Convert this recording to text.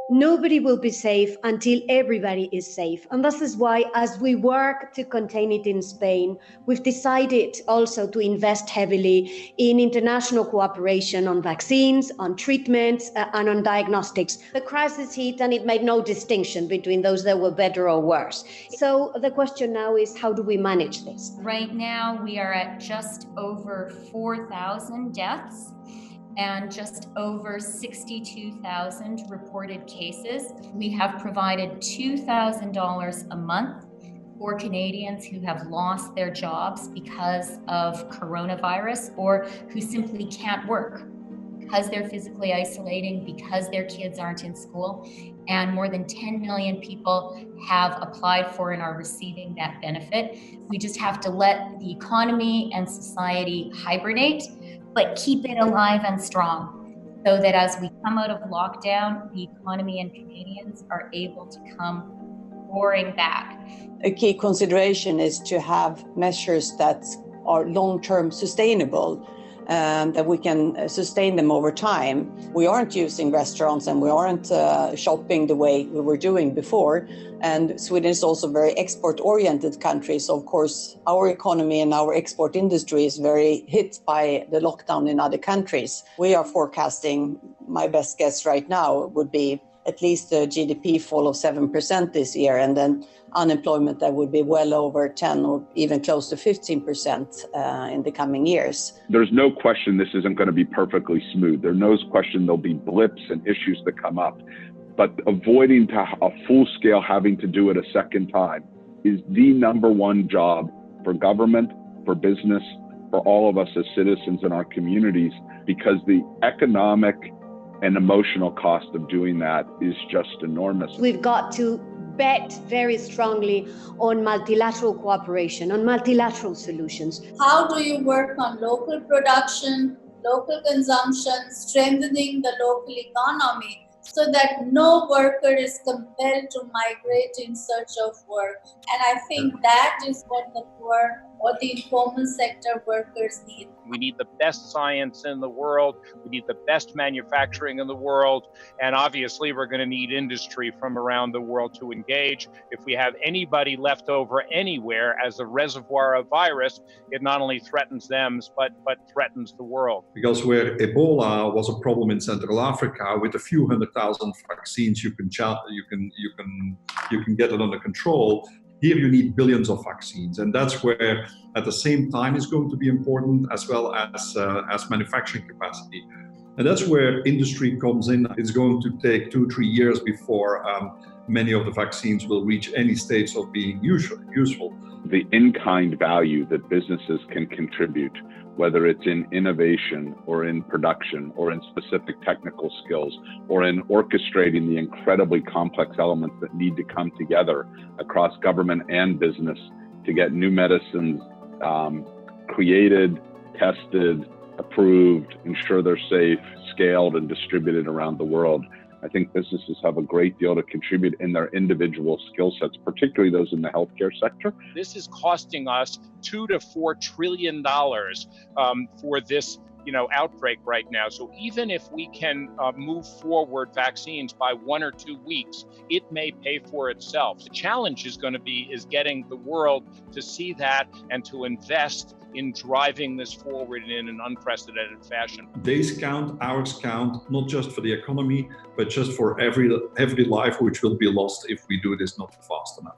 Nobody will be safe until everybody is safe. And this is why, as we work to contain it in Spain, we've decided also to invest heavily in international cooperation on vaccines, on treatments, and on diagnostics. The crisis hit and it made no distinction between those that were better or worse. So the question now is, how do we manage this? Right now, we are at just over 4,000 deaths and just over 62,000 reported cases. We have provided $2,000 a month for Canadians who have lost their jobs because of coronavirus or who simply can't work because they're physically isolating, because their kids aren't in school. And more than 10 million people have applied for and are receiving that benefit. We just have to let the economy and society hibernate, but keep it alive and strong so that as we come out of lockdown, the economy and Canadians are able to come roaring back. A key consideration is to have measures that are long-term sustainable, that we can sustain them over time. We aren't using restaurants and we aren't shopping the way we were doing before. And Sweden is also a very export-oriented country. So of course, our economy and our export industry is very hit by the lockdown in other countries. We are forecasting, my best guess right now would be at least a GDP fall of 7% this year, and then unemployment that would be well over 10 or even close to 15% in the coming years. There's no question this isn't going to be perfectly smooth. There's no question there'll be blips and issues that come up, but avoiding a full scale having to do it a second time is the number one job for government, for business, for all of us as citizens in our communities, because the economic and emotional cost of doing that is just enormous. We've got to bet very strongly on multilateral cooperation, on multilateral solutions. How do you work on local production, local consumption, strengthening the local economy so that no worker is compelled to migrate in search of work? And I think that is what the poor or the informal sector workers need. We need the best science in the world. We need the best manufacturing in the world. And obviously, we're going to need industry from around the world to engage. If we have anybody left over anywhere as a reservoir of virus, it not only threatens them, but threatens the world. Because where Ebola was a problem in Central Africa, with a few 100,000 vaccines, you can get it under control. Here you need billions of vaccines, and that's where, at the same time, is going to be important, as well as manufacturing capacity. And that's where industry comes in. It's going to take 2-3 years before many of the vaccines will reach any stage of being useful. The in-kind value that businesses can contribute, whether it's in innovation or in production or in specific technical skills or in orchestrating the incredibly complex elements that need to come together across government and business to get new medicines created, tested, approved, ensure they're safe, scaled, and distributed around the world. I think businesses have a great deal to contribute in their individual skill sets, particularly those in the healthcare sector. This is costing us $2 to $4 trillion for this outbreak right now. So even if we can move forward vaccines by 1 or 2 weeks, it may pay for itself. The challenge is going to be getting the world to see that and to invest in driving this forward in an unprecedented fashion. Days count, hours count, not just for the economy, but just for every life which will be lost if we do this not fast enough.